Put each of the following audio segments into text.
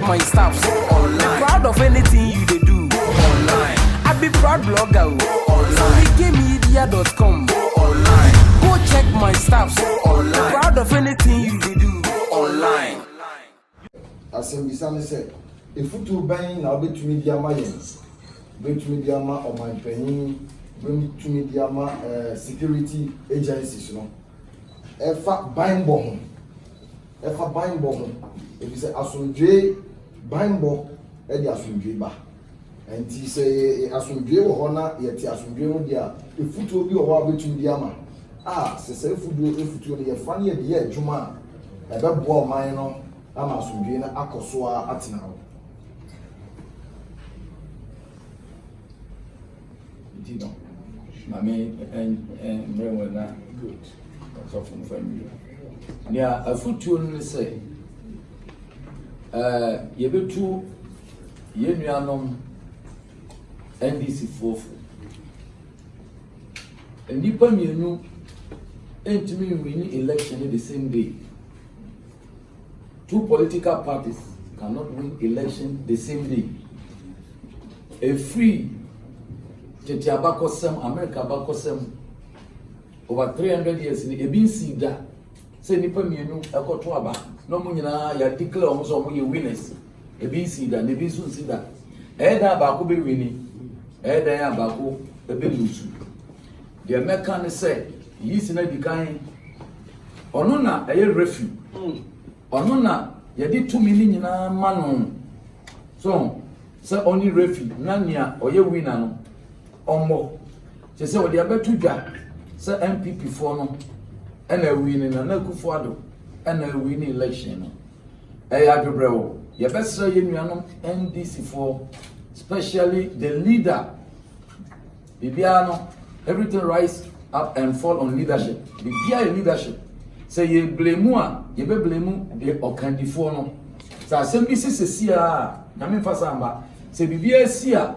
my stuff. Go online. Proud of anything you they do. Go online. I be proud blogger. Go online. SoniCmedia.com. Go online. Go check my stuff. Go online. Proud of anything you they do. Go online. Asembisa say, if you to buy now be to media mayens, be to media ma or my penny, bring to media ma security agencies, you know. Efa buying bomb. Efa buying bomb. If you say Asundre buying bomb, Eddie Asundre ba. And he say Asundre or Hona, yet Asundre no dia. If you to be or be to media ma. Say if you to be a funny idea, Juma, a bad boy minor. I'm asumdwe na akoso a atena ho Dino mame and mrewe na good so from family nia afutuo no say yebetu yenuanom NDC fofu nipa mienu entimi win election the same day. Two political parties cannot win election the same day. A free Tete Abakosem, America Abakosem, over 300 years in a bin see that. Say nipa mienu ekoto aba. No mo nyina ya declare omo so mo ye winners. A bin see that, ne bin so see that. Eda abako be winning. Eda ya abako be lose. The American say, yi si na dikan ono na eye refuge. Ono na yedi 2 million nyina mano so say only refuge na nia oye winner no ombo se say odi abetu dwa say MPP for no na win na Akufo Addo na win election no ya dwebrewo ye besra ye nuanom NDC for especially the leader bibia no everything rise up and fall on leadership bibia leadership say ye blame ye be blame the okandifo no say asem bi sisi a na me fasa amba say bibia sia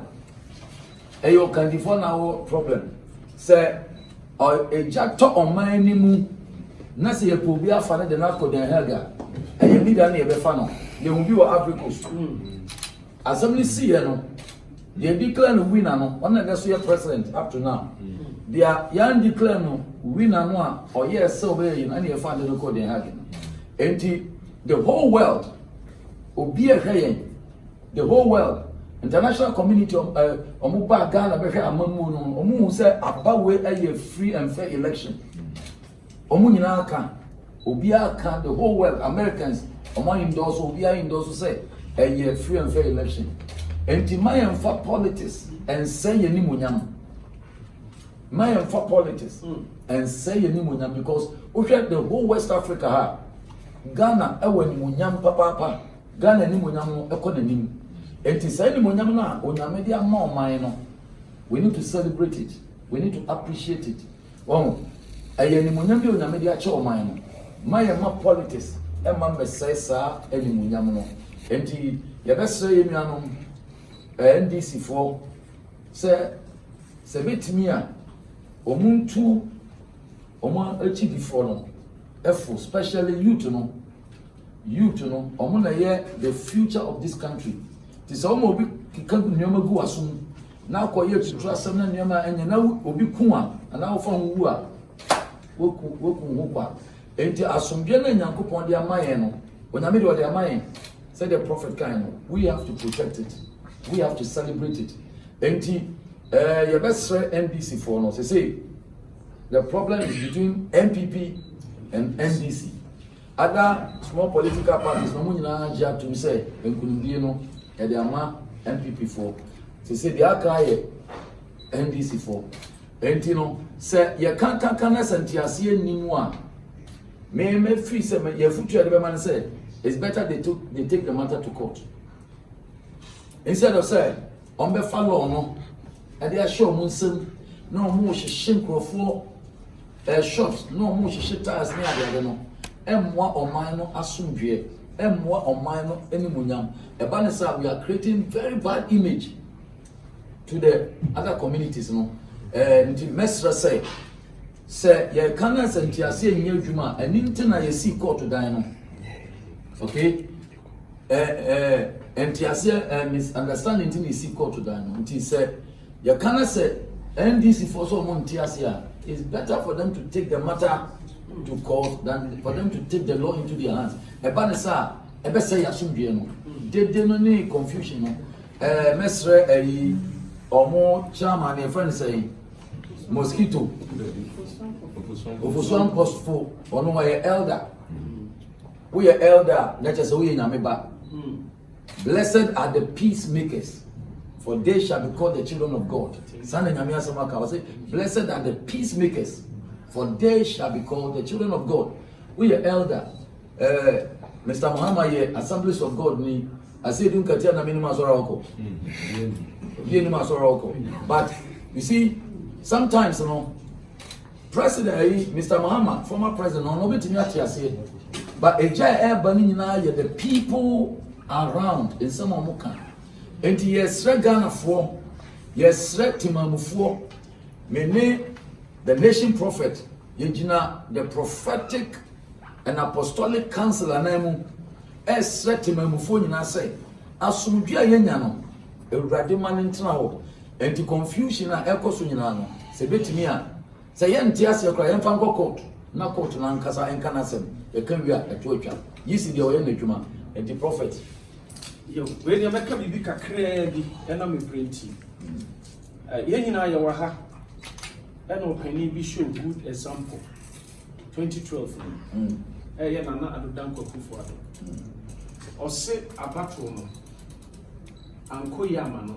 e okandifo na wo problem say eja to oman ni mu na say ye po bi afa na de na ko den helga e leader na ye be fa no ye hu bi wo Africa assembly see no they declare no winner no one na so ye president up to now they are young declare no winner no a or yes so be na ye fa de ko den helga and the whole world obi e hwe the whole world international community omuba Ghana be hwe amamu no omu say abawe a free and fair election omu nyina aka obi aka the whole world Americans omo endorse obi endorse say a free and fair election and my for politics and say ni munyam my for politics and say ni munyam because the whole West Africa ha Ghana ewe ni munyam papa Ghana ni munyam no ekonomi enti say ni munyam na onyame dia ma oman no we need to celebrate it we need to appreciate it aye ni munyam bi onyame dia che oman no ma politics e ma mesesa ni munyam no enti ye besere ye nuanom NDC for say betimi a omuntu omo achi before no efo especially youth no omo na ye the future of this country this omo obi kika nyoma gu asum na akoye tutu asem na nyoma enya na obi ku a na wo fa wu a woku hu kwa enti asomdwe na Nyankopon de amaye no onyame de o de amaye said the prophet kind we have to protect it we have to celebrate it enti your best NDC for no say the problem is between MPP and NDC. Other small political parties no nyina ja to say enkunudie no e dey ama MPP for say they are cry NDC for enti no say ye kan na santiase nimu a me free say me ye futu de be man say it's better they take the matter to court instead of say on be follow no e dey show mun sem no mo hihye nkrofo shops no mo hihye tires ni ade no emwa oman no asomdwe emwa oman no animunyam eba ne say we are creating very bad image to the other communities no nti mesra say ye kana santiase nya adwuma ani ntina ye see court dan no okay misunderstanding in the sea court to that. He said, you cannot say NDC for someone TSA. It's better for them to take the matter to court than for them to take the law into their hands. Ebanesa, say assume they don't need confusion. Mesre or more chairman, a friend saying mosquito. Ofuswan post for or no elder. We are elder, let us say in Ameba. Blessed are the peacemakers, for they shall be called the children of God. Sunday Nyamia Samaka was say, blessed are the peacemakers, for they shall be called the children of God. We are elder. Mr. Muhammad, Assemblies of God ni I say don't katia na minima soroko. But you see, sometimes President Mr. Muhammad, former president, nobody say, but a jai the people around in some Omuka. And yes, Ghana for yes, Timamu mene the nation prophet, Yejina, the prophetic and apostolic council anemu, es Timamu in say, Asumdia Yenyano, a radiman in Trao, and to confusion and echo sunano, Sebetimia, say Yantias, your client fango court, na court Nankasa and Canasem, a Kambia, a Chocha, Yisi the Oyenjuma, and the prophet. Yo, when you make a big crazy, and I'm a printing. Yenina Yawaha, and open be show good example. 2012. Yana Adudanko Kufuado. Or say a patrono. Anko Yamano.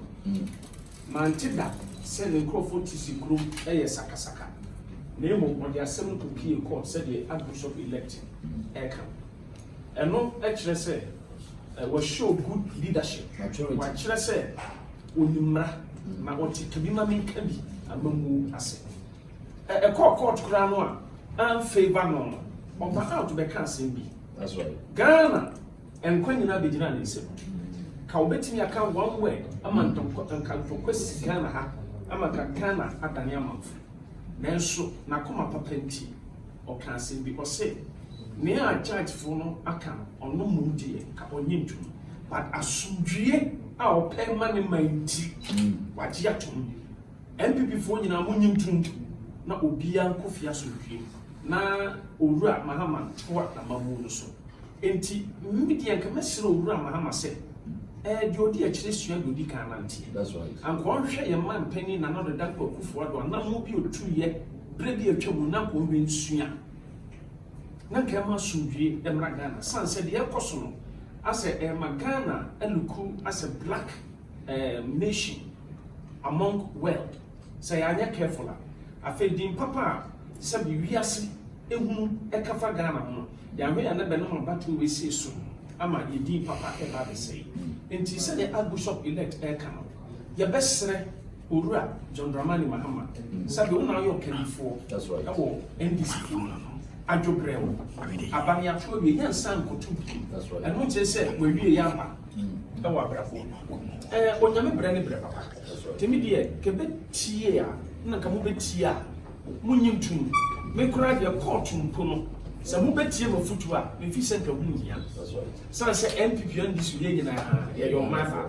Mantida, selling Crawford TC group, Sakasaka. Name on their 7 to P court said the Archbishop elect. Eka. And no actually say. Was show good leadership. What should I say? Unimra, na what to be mammy can be a mumu asset. A court granoa and favor no. On my out to be cancer be. That's right. Ghana and when you not be Ghana is can bet me account one way. A man don't come for quest Ghana. I'm a Ghana at an month. Nanso, Nakuma Papenti or cancer be or say. Me a judge for no account on no moody on you, but asumdue our permanent mighty. What yatum MPP for you now, Munim na Obian Kofia Sundue, na Ura Mahama, what a mamu so. Enti, Midian Commercial Ura Mahama said, your dear chase you do cananti. That's right. And one share your man penny and another duck of Kufuado, and now move you 2 years, brave your trouble, not women sooner. Nankama Sundue, Emragana, San said the Apostle, as a Magana, Eluku, as a black nation among world. Say, I am careful. I feel the papa, Sabi, we are see, Ekafa Ghana, Yahweh and the Benom battle we say soon. Ama, ye deep papa, ever say. And he said the Archbishop elect Ekano. Your best say, Ura, John Dramani Mahama. Sabi, now you're carry for. That's right. Oh, and this. Ajo breo abanya to we yan san kotu. That's right. And what say we wie yamba e wa brafo onyame bre ne bre papa. Temi de kebe tie a na ka mo betie a munyim tum me kura de court mpo no se mo betie mo futu a me fi center hu nya. That's right. So say MPP and this we nyina ya yo mafa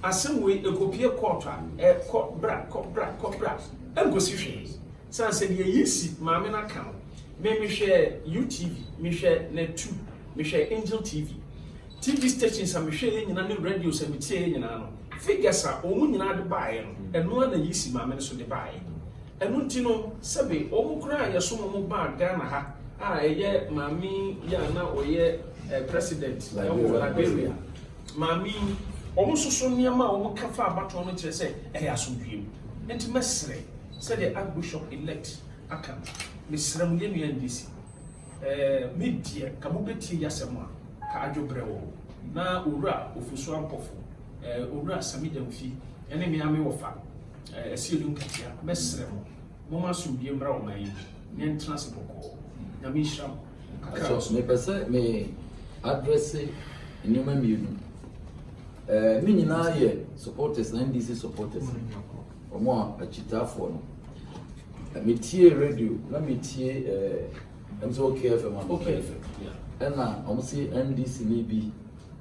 asem we ekopie court a court bra en go si hwe so say de yisi maame na kan me share UTV, me share Net2, me share Angel TV. TV stations are me share nyina ne radio se me tie nyina no. Figures are omu nyina de bae no. Eno na yisi ma me so de bae. Eno ntino sebe omu kura ya so mo ba Ghana ha. A eye mami ya na oye president of Liberia. Mami omu soso niama omu kafa abato no kire se e asomdwem. Enti mesre se the Archbishop elect akam. Misram yenu yandisi media kabubeti yasema ka adwobrewo na owura ofuso ampofo owura samida mfi ene me ame wofa esielu nkatia mesrem mo maso bie mra o mai ne transport na mi sham so me pese me address nyoma mienu me nyina ye supporters na NDC supporters omo a chitafo no metie radio na metie MSO KFM okay yeah and na almost NDC ni bi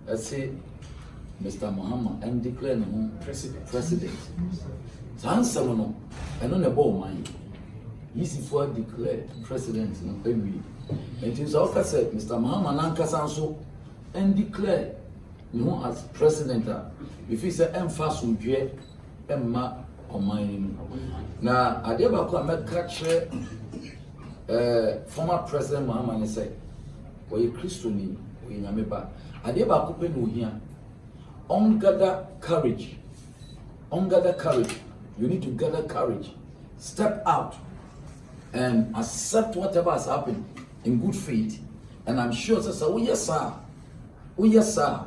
I say Mr. Muhammad and declare no president. So answer no, I don't know about mine. Easy for declare president no every. And it's also said Mr. Muhammad Nankasanso and declare no as president. If he say emphasis on Emma or mine. Now I did about catch former president Muhammad say, "Why you Christian? Why you Nameba?" I did about open here. Gather courage. Gather courage. You need to gather courage. Step out and accept whatever has happened in good faith. And I'm sure that oh yes sir. Oh yes sir.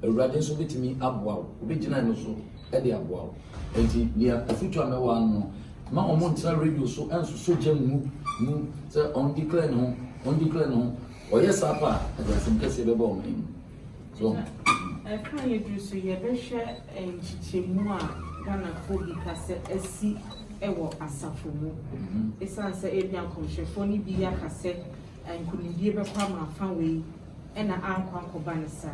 A radiance will be to me abwao. Will be general so Eddie abwao. And near a future me one ma omontra radio so and so jam mu say on declare no. Oh yes sir pa. There's some case about me. So can you do so? You better share and Chimua Ghana Kobi Kase SC Ewo Asafumu. It's answer Abian Commission for Nibia Kase and couldn't be able to come and find and an uncle Banasa.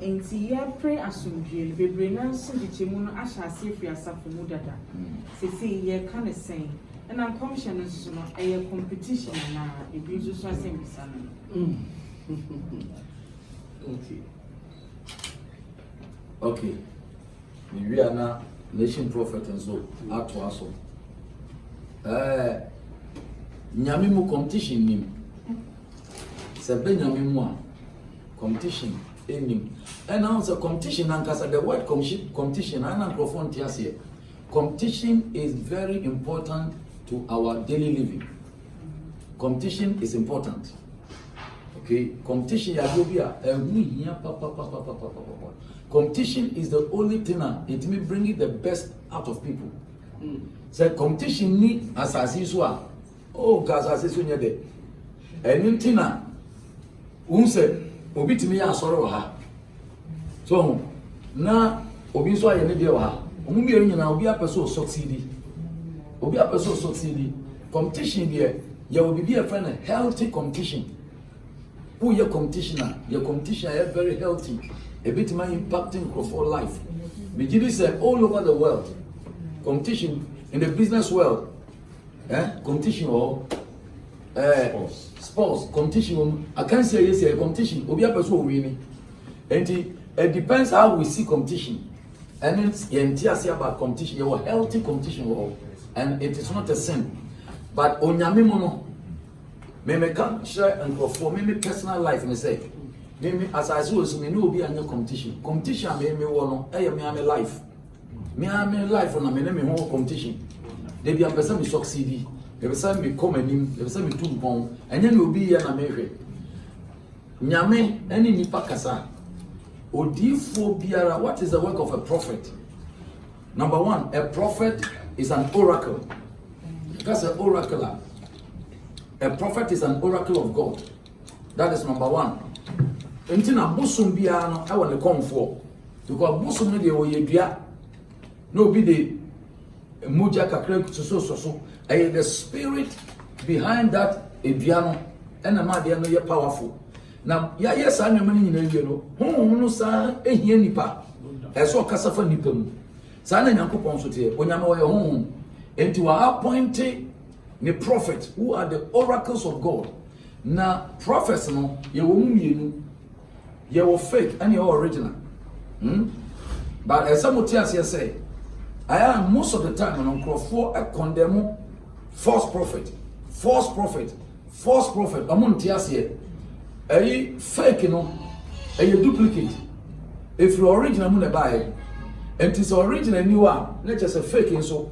And see, ya pray assume you be bringing some Chimuno Asha Safety Asafumu Dada. See, ye can say, and I'm commissioning a competition and a business assembly. Okay. We are now nation prophet and so out to us. Nyamimu competition nim. Sebe nyamimu competition nim. And now the competition and the word competition and microphone tiasie. Competition is very important to our daily living. Competition is important. Okay, competition competition is the only thing it may bring the best out of people. So competition ni asasi so gas asasi nya de enintina unse obi timi ya asoro wa ha so na obi so aye ne de wa ha omu bi nyina obi apeso succeed competition there you will be a friend healthy competition. Who your competitioner? Your competition is very healthy. A bit more impacting for life. Bijili said all over the world, competition in the business world, competition or sports competition. I can't say yes, a competition. Obi a person winning, and it depends how we see competition. And it's about competition. You are healthy competition, and it is not a sin. But onyamimono. Me come share and go for me personal life me say me as I so me no be any competition me wono me life on me ho competition they be am person me succeed they be say me come anim they be say me too bon anya no obi ya na me hwe nyame any nipa kasa odifo biara. What is the work of a prophet? Number one, a prophet is an oracle. That's an oracle. A prophet is an oracle of God. That is number one. Entina busum bia no I want to come for because busum no dey oyedua no be the muja kakra so the spirit behind that edua no and na dia no ye powerful. Now yes I know many nyina wie no no sa ehia nipa eso kasa fa nipa mu sa na nyankopon so te onyama wo ye honhom enti wa appointed the prophets who are the oracles of God. Now prophets no ye wo mumienu ye wo fake and ye original. But as some teachers say, I am most of the time on for a condemn false prophet. Among teachers here, a fake no, a duplicate. If you original mun buy, and it is original new one, let's just a fake in so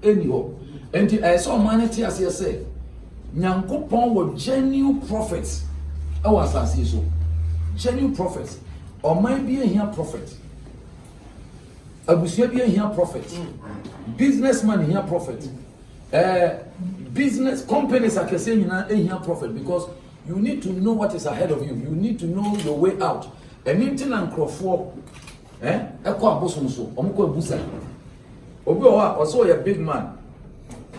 anyhow. And I saw humanity as you say, Nyankopon were genuine prophets. I was asking so. Genuine prophets. Or might be a here prophet. Abusia be a here prophet. Businessman here prophet. Business companies are saying a here prophet because you need to know what is ahead of you. You need to know your way out. And in and crofo, Equa Bosumso, Omko Busa. Obi also a big man.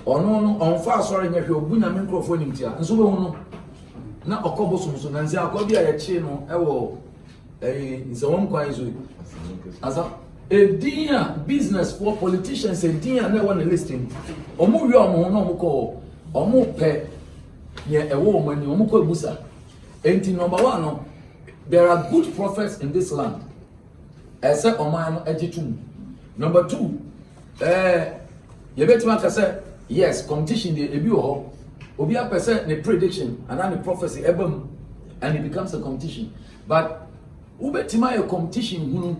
No, on fast sorry, if you're going to microphone, and so no, not a couple so Nancy, I'll be a chain, It's a one coin so as a dear business for politicians a dear no one listening omu wi omo no ko omu pe ye ewo omani omu ko busa enti number 1 no there are good prophets in this land ese oman no ejitum number 2 you betima ka say yes competition dey ebi ho obi a person the prediction and then the prophecy ebam and it becomes a competition but ubetima a competition hunu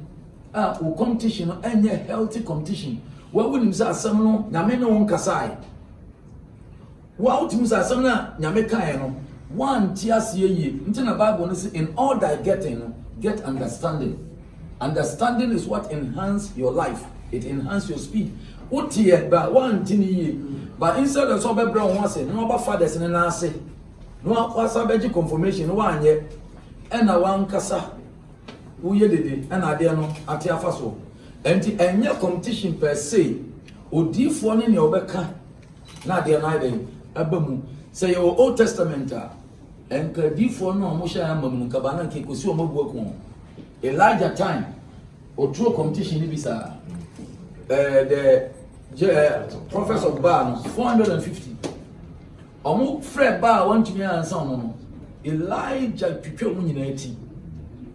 o competition no any healthy competition wa wonim say asem no nyame no won kasai wa utim say asem na nyame kan no one tiase ye nti na bible no say in all thy getting get understanding. Understanding is what enhance your life. It enhance your speed. Utie ba one tini but instead of so be brown one say no ba fathers in na say no akwasa beji confirmation no anye e na wan kasa uye dede e na ade no ate afa so enti enye competition per se odifo ne ne obeka na ade na ade abamu say your Old Testament enka difo no mo sha amamu nka ba na nke kosi o mabu akon Elijah time or true competition ibisa the prophets of Baal 450 omo Fred Baal want to me answer no Elijah twetwe mu nyina ati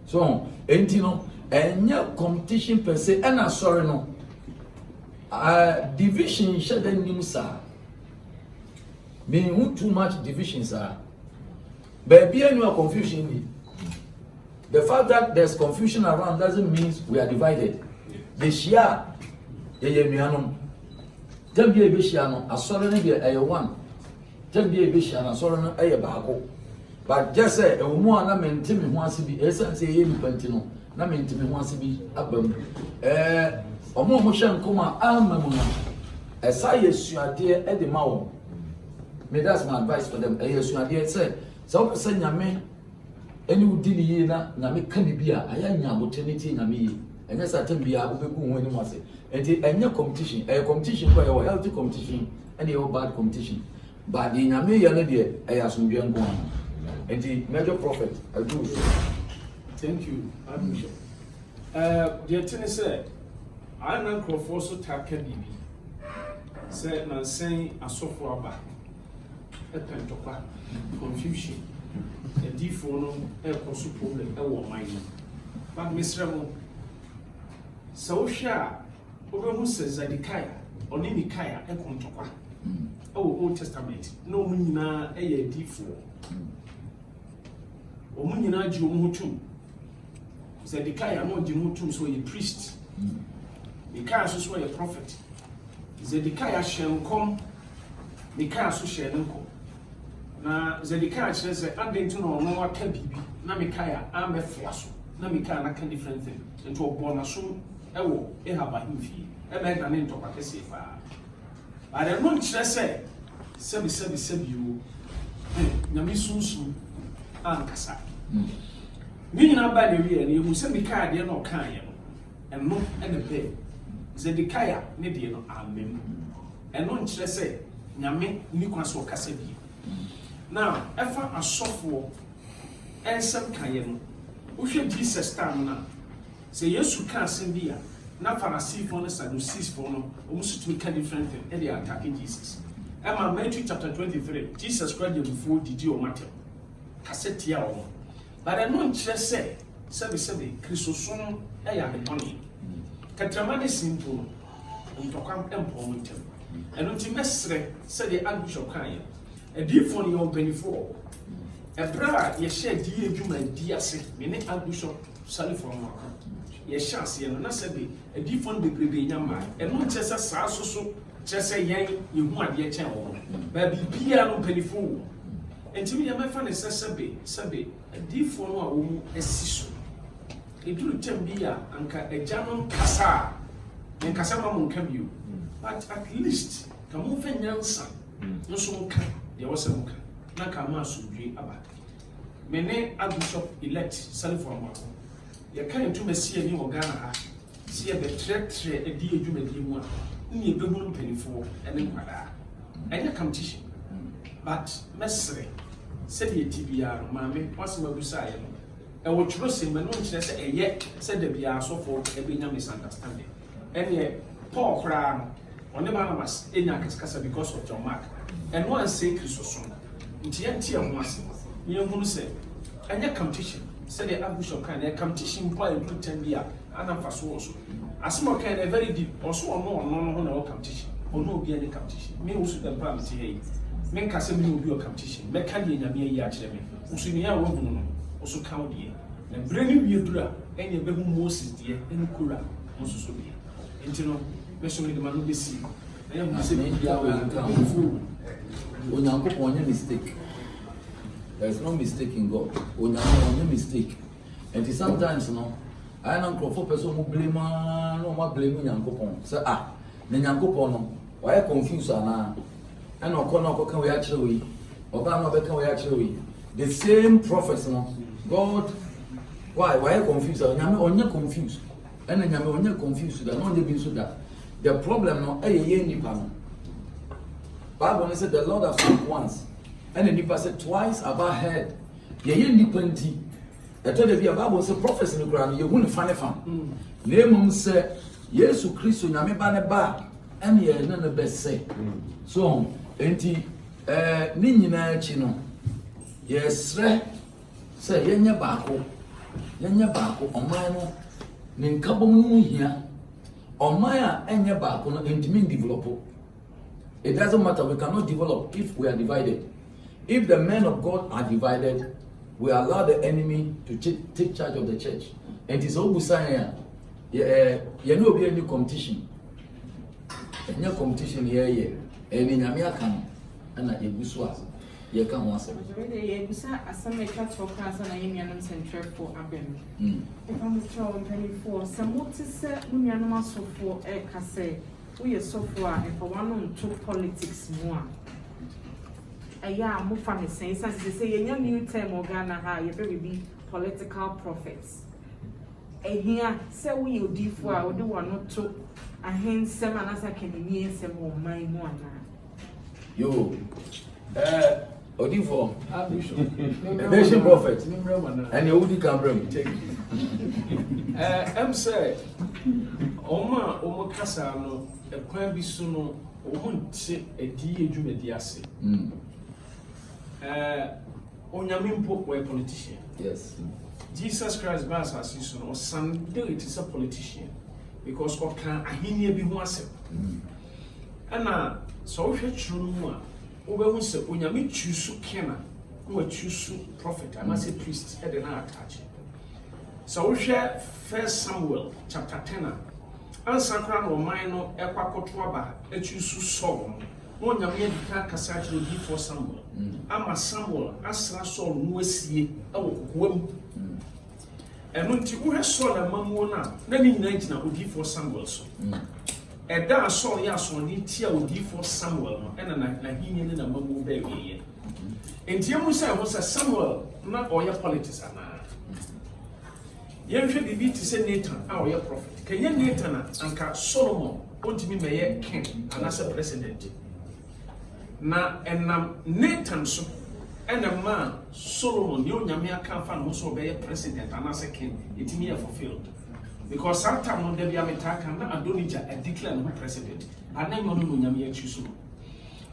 so enti no enya competition per se and sorry no division shada nim sa me too much divisions are baby any confusion ni. The fact that there's confusion around doesn't mean we are divided. The Shia, Yemianum, tell me a Bishiano, a solemn a one. Tell me a Bishan, a solemn a bako. But just say a woman, I mean, Timmy wants to be essence a Pantino, I mean, Timmy wants to be a bum. A more motion coma, Almamuna. As I assume, dear Eddie Mao. May that's my advice for them. I assume, dear said, so saying, I mean. Any udini ye na me kan bia aya nya opportunity na me enya certain bia obeku ho ani wase enti enya competition competition for your healthy competition and your bad competition but the nya me ye na de aya asomdwe nko enti major prophet I do. Thank you Bishop. The thing said I na crofo so taka bibi say na say asofo aba e pentopa confusion the D4 no cause problem e wo man but Mr. Mo so sha obehu se Zedekiah oni Micaiah e kontokwa e wo Old Testament no mu nyina e ye D4 o mu nyina ji o mu tum Zedekiah no ji mu tum so ye priest Micaiah so ye prophet Zedekiah shenkom Micaiah so shenkom na Zedekiah kyerɛ sɛ adɛn no ɔno aka bibi na Micaiah amɛfla so na Micaiah naka different thing nti ɔbɔ na so ɛwɔ Ahab ahemfie ɛbɛda ne ntɔkwa kɛseɛ paa but ɛno nkyerɛ sɛ sɛbi o nyame sunsun ankasa ne nyinaa ba ne wie ne yɛhu sɛ Micaiah deɛ na ɔkaeɛ no ɛno ɛne bɛ Zedekiah ne deɛ no amem ɛno nkyerɛ sɛ nyame ni kwa so ɔkasa bi. Now, efa asofo ensem kaye no. Uhwe Jesus time na. Se Yesu ka asem bia na Pharisee ne Sadducees no, omusu tumi ka different thing. E dey attacking Jesus. Emma Matthew chapter 23. Jesus Christ before didi o matter. Kasetia o. But I know nkyere sebe Christosom e ya de boni. Katrama de simple. Ntokam empo mutem. Eno ti mesre se de Archbishop kan a D4 your 24. A bra, ye share dear Juma Diase, many Archbishop Sally from Markham. Ye shall see an answer be a D4 degree young man, and not just a sasso, just a yang, you want your channel. Baby piano 24. And to me, my friend is Sabe, a D4 no a sisu. It do tembia and a German Cassa, and Cassama Moncabu. But at least, come over Yansan, no so can. There was a book. Nakama Sudri Abba. Mene Archbishop elect Salifo Amako. You can't to me see any organa. See a betrayed a dear Jumedi one. Only a bubble penny for and then quada. And a competition. But Mestre said ye TBR, Mammy, what's my beside? ɛwɔ twerɛ sɛ mɛ no nkyerɛ sɛ ɛyɛ sɛ da biara asɔfoɔ ɛbɛnya misunderstanding ɛneɛ Paul koraa no ɔne Barnabas ɛnya akasakasa because of John Mark ɛno ansɛ Kristo so nti yɛnte ɛho ase yɛnhunu sɛ ɛnyɛ competition sɛdeɛ Archbishop kan ɛyɛ competition mpo a ɛduru 10 bi a anamfa so wɔ so asɛm ɔkan ɛyɛ very deep ɔso ɔno no ho na ɛwɔ competition ɔno obi ɛne competition me wo so da mpa mete ha yi menka sɛ me obi wɔ competition mɛka deɛ Nyame ayi akyerɛ me wo so nea wɔhunu no wo so ka wo deɛ na berɛ ne wie duru a ɛne ɛbɛhu Moses deɛ ɛne Kora wo so so deɛ nti no mɛso me de ma no bɛsi ɛyɛ hu sɛ biribiara wɔ nka Onyankopɔn ɔnyɛ mistake. There is no mistake in God. Onyankopɔn ɔnyɛ mistake. And sometimes I don't know for person who blame no ma blame Onyankopɔn. Say na Onyankopɔn no why confuse ana and ɔkɔ kan we akyerɛ we ɔba no ɔbɛka we akyerɛ we the same prophets no God why confuse Onyame ɔnyɛ confuse ɛna Nyame ɔnyɛ confuse that no dey be so that the problem no ɛyɛ nipa no Bible said the Lord has spoken once and the nipa said twice about heard yɛyɛ nipa nti ɛtɔ de bi a Bible say prophets no kura no yɛhu ne fa ne fa na emom sɛ Yesu Kristo Nyame ba ne ba ɛne yɛ ne bɛsɛ so enti ne nyinaa akyi no yɛsrɛ sɛ yɛnyɛ baako ɔman no ne nkabom no hia ɔman a ɛnyɛ baako no ntimi develop. It doesn't matter, we cannot develop if we are divided. If the men of God are divided, we allow the enemy to take charge of the church. And it is all Busaya. You know, be any competition. Any competition here, and in American, and a Buswa, you can once. Some make a talk class and I am central for Abem. If I'm a child, penny for some what to say, Union for a casse. We are so far and for one on two politics more. Move from the sense as they say, a new term or Ghana, how you very be political prophets. Here, say we will do for our do one not to a hand some and as I can hear some more my one. Yo, Odifo, a nation prophet, and you would come bring. Say, Oma Kasa no, a quabi suno, won't say a dear Jumediasi. Onyamimpo were a politician. Yes. Jesus Christ Bas as you know, Sunday it is a politician because what can I hear be once? And so if you're true, over say, Onyami choose Kena, who are choose prophet, I must say priest, head and attach. So we share 1 Samuel chapter 10. Answer crown or minor, Equacotuaba, a choose Saul. One Yamia Cassati will be for Samuel. Ama Samuel, Asra Saul, Nuesi, Wem. And when you have saw a mamma, then in 19 would give for Samuel. And that saw yes on the tear would give for Samuel, and like he in a mamma baby. And Tiamusa was a Samuel, not all your politics. Yen hwe bibi ti se Nathan a oye prophet. Kenye Nathan anka Solomon ontimi meye king anase president. Na enam Nathan so enema Solomon ye onyame aka fa no so be president anase king etimi e fulfilled. Because sometimes no dey be ametaka na Adonijah e declare no president. Anan no no onyame achi so.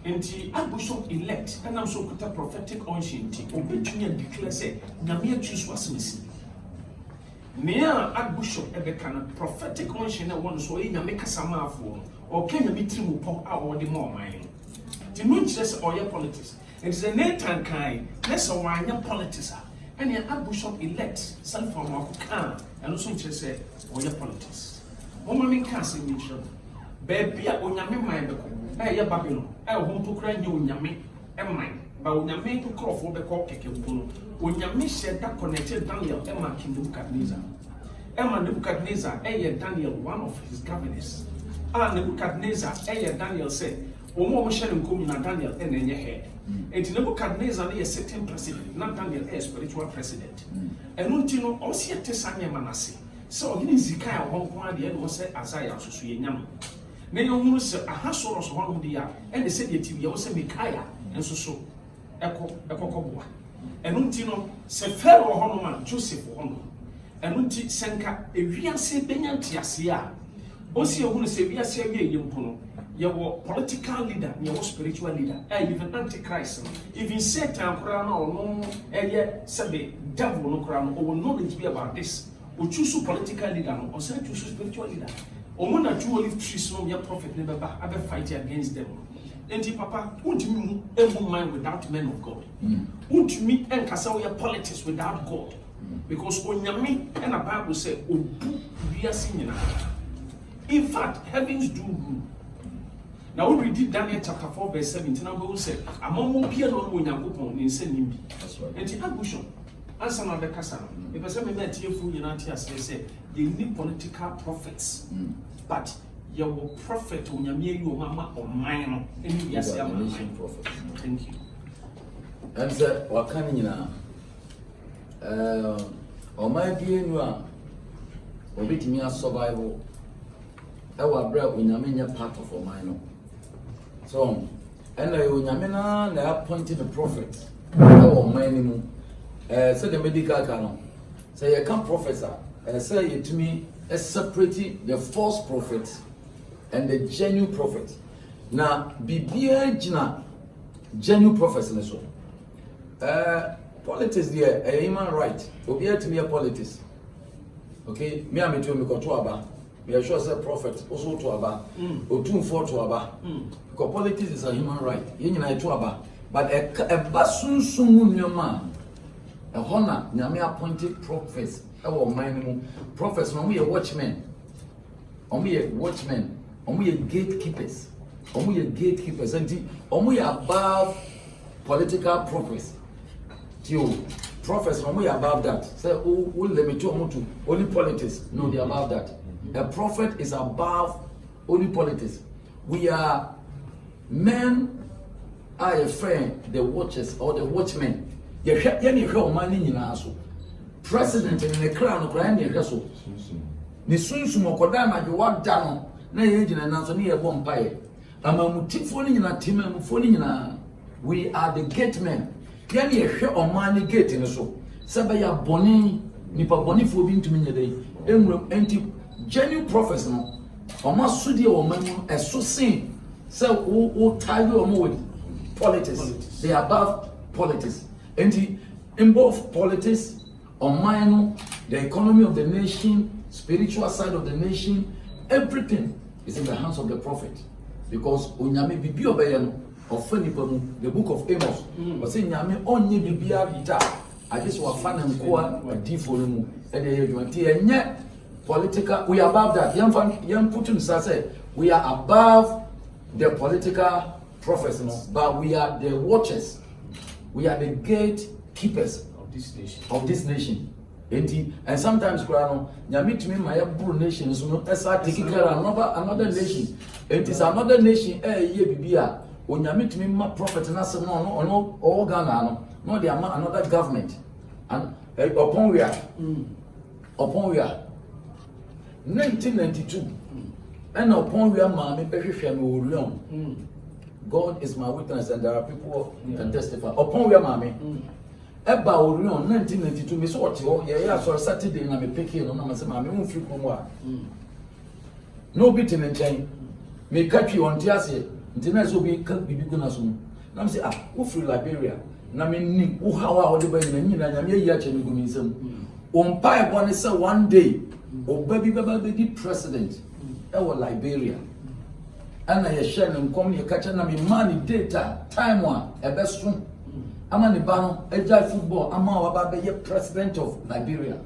Enti Archbishop elect enam so kuta prophetic unction ti obetumi declare say nyame achi so asemesi. Nea Archbishop Ebekana prophetic unction and one so in a make a samafo or can you meet him upon our the more mine? The moon says all your politics. It's a Nathan kind, less a wine politics. And your Archbishop elect self from Wakukan and also just say all your politics. Woman can't see me, baby, on your mind, eh, Babylon, I want to cry you in your me and mine. But when you make a call for the cock, when you miss that connected Daniel, Emma King Nebuchadnezzar. Emma Nebuchadnezzar, Daniel, one of his governors. Nebuchadnezzar, Daniel said, O more sharing coming Daniel and in your head. And Nebuchadnezzar is a certain president, not Daniel, a spiritual president. And Untino, also Tessania Manassi. So he is Zikaya, one the end was said Isaiah, so Suyanam. Many of us a hustle of one of the and they said the TV, also Micaiah, and so. Eko ɛno nti no sɛ Pharaoh hɔ no ma Joseph hɔ no ɛno nti sɛ nka ewiase benya ntease a osi ehunu sɛ wiase awie yɛ mpo no yɛwɔ political leader yɛwɔ spiritual leader even antichrist no even Satan koraa no ɔno ɛyɛ sɛbe devil no koraa no ɔwɔ knowledge be about this o choose political leader no ɔsɛ choose spiritual leader ɔmo na two olive trees no yɛ prophet ne bɛba abɛ fight against them enti papa wontumi mu emu mind without men of God wontumi ɛnkasa woyɛ politics without God because onyame ɛna Bible sɛ obu wiase nyinaa. In fact, heavens do rule. Now we read Daniel chapter 4 verse 17 and we say among mo pia no Onyankopɔn ne nse nimbi. That's right. Enti abushon answer na be kasa no. Me pese me na tie fu nyina tie ase say they need political prophets. But your prophet onyame yi o mama ɔman no eni wiase ama nation prophet. Thank you. And say wakani nyina ɔman bi enu a obetimi survival ewa bra onyame nya part of ɔman no. So and onyame na appointed the prophet ewa ɔman ni mu say the medical canon say you can professor say yetumi separate the false prophet and the genuine prophet. Na bibia gina genuine prophet ne so politics there a human right obi atumi a politics. Okay, me am to me ko to aba we are sure say prophet also to aba otumfo to aba because politics is a human right yen nyina to aba but e ba sunsun nyoma e hona nyame appointed prophets e wo man mu prophets no we watchmen omo ye gatekeepers and omo ye above political prophets till prophets no we above that say who limit to omo to only politics no they above that. A prophet is above only politics. We are men are a friend, the watchers or the watchmen. President in the crown of Grand Castle. The Sunsu Mokodama, you walk down, na agent and answer near Bompire. Among Tiffany in a team, we are the gate men. Can you hear on money gate in a so? Sabaya Boni, Nipa Boni for being to me a day. Empty. Genuine prophets no omo sudi o man eso sin say o tie o mo with politics. They are above politics and in both politics on the economy of the nation, spiritual side of the nation, everything is in the hands of the prophet because onyame bibi obeye no ofanipa mu the book of Amos was say nyame onye bibia bita ade so afa na nkoa adifo mu e dey adwante enye political, we are above that. Young Putin say we are above the political prophets, but we are the watchers. We are the gatekeepers of this nation. And sometimes, nyame to me my buru nation is not taking care of another nation. It is another nation. Ye bibia. When nyame to me my prophet and say no all Ghana no they are another government. And upon we are. 1992 and upon where mommy God is my witness and there are people who can testify upon where mommy Eba Orion 1992 me so what yeah so Saturday na me pick no na say mommy won free komo no bit in chain me catch you on tiase ntina so bi ka bibi go na so na me say wo free Liberia na me ni wo hawa wo de ba ni na nyame yi a che me go mi nsam on pie one say one day Obabi be president ewo Liberia ana ye share nkom ye kacha na me man data time one ebeso ama ne ba no eja football ama wa ba be ye president of Liberia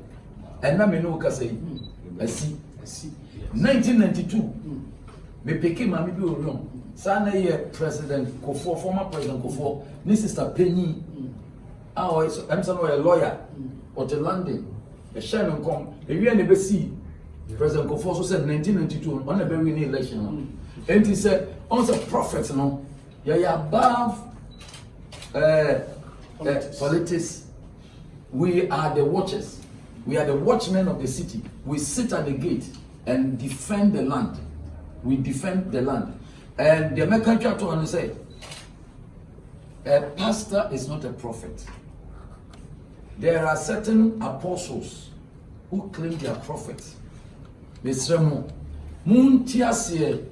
and na me no ka say asi 1992 me pick ma me bi orion sana ye president Kofo former president Kofo ni sister Penny I'm some a lawyer or to London. A Shannon come, a year never see President Kofo said 1992 on a very election. And he said, on the prophets, no, yeah, above politics. We are the watchers, we are the watchmen of the city. We sit at the gate and defend the land. We defend the land. And the American chapter say, a pastor is not a prophet. there are certain apostles who claim they are prophets. Mesremo, Muntiasie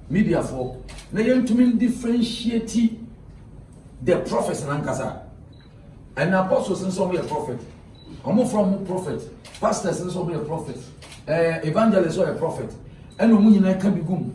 media for na yentumi differentiate the prophets in Ankasa. And apostles in some way a prophet. Omo from prophet, pastors in some way a prophet, evangelists or a prophet. And nyina can be gum.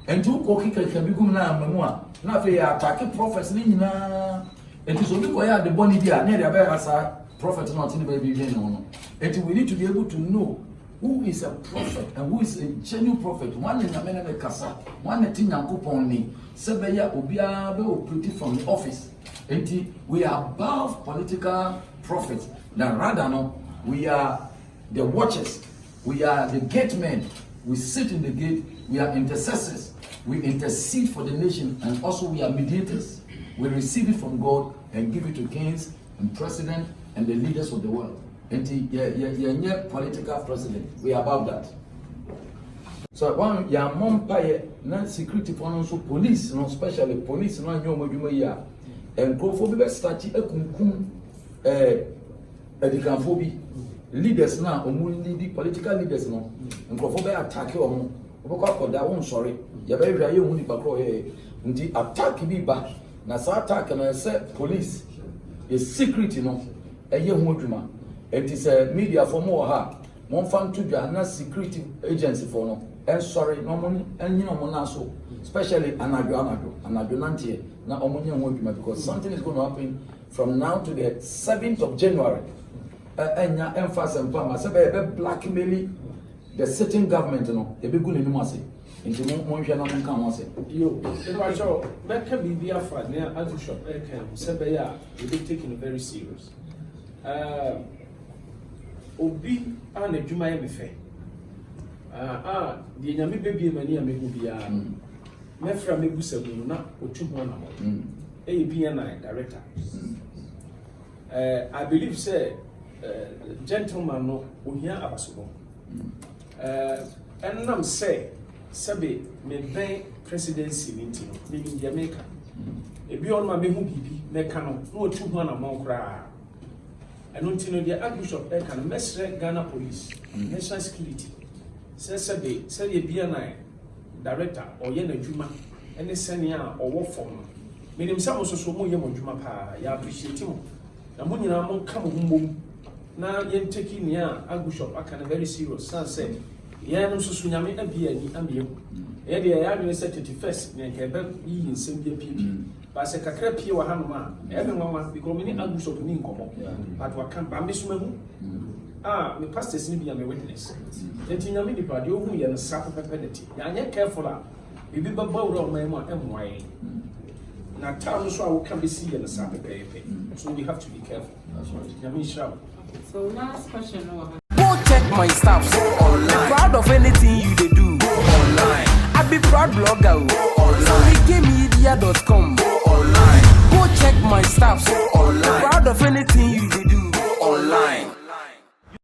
And two koki can be gum na memua. Na fe attack prophets ni nyina. And so we go the body dia na dia be asa prophet not in the baby no. And we need to be able to know who is a prophet and who is a genuine prophet. One in America kasa, one in Nyankopon ni. Sebeya obia be operate from the office. And we are above political prophets. Now rather no, we are the watchers. We are the gate men. We sit in the gate. We are intercessors. We intercede for the nation, and also we are mediators. We receive it from God and give it to kings and presidents and the leaders of the world. And yeah, political president. We are above that. So one ya mompaye na security for also police, no especially police no anyo modwuma ya. Enkrofo bi be start ekunkum edikanfo bi leaders na omu lead political leaders no enkrofo be attack omo obekwa koda won sorry ya be hwa ye hu ni pakro ye ndi attack bi ba na sa attack na say police a secret no eye hu odwuma it is a media for more ha mon fan to dwa na security agency for no and sorry no money and you know na so especially anadwo nantie na omonye ho adwuma because something is going to happen from now to the 7th of January. Enya emphasis and pama say be blackmail the sitting government no e be gu nenu ase nti mo hwe na mo kan ho ase yo e ba cho be ka bibia fa na Archbishop e kan say be ya e be taken very serious. Obi an adwuma ye me fe the nyame bebie mani amehu bia mefra mebusa mu na otu ho na mo ABNI director. I believe say gentleman no ohia abasobo and nam say sabe me ben presidency meeting me in Jamaica e bi on ma mehu bibi me ka no na otu ho na mo kra eno ntino dia Archbishop e ka no mesre Ghana police national security sabe say ABNI director or ye na dwuma ene senia owo form menim sa mo so mo ye mo dwuma pa ya appreciate mo na mo nyina mo ka mo mbom na ye take nia Archbishop aka na very serious san say ye no so nyame abia ni amie ye de ya adwene say 31st ne ke be yi nsem bia pipi ba se kakra pie wa hanu ma e be nwa because me ni Archbishop ni nkomo but wa kan ba me so mahu me pastors ni bia me witness enti nyame di pa de ohu ye no sa pepenity ya anya careful a bibi baba wura o man mu a emwaye na town so a wo can be see ye no sa pepepe so we have to be careful. That's right. Nyame shall. So last question no. Go check my stuff online. Proud of anything you they do online. I be proud blogger online. SonicMedia.com online. Go check my stuff online. Proud of anything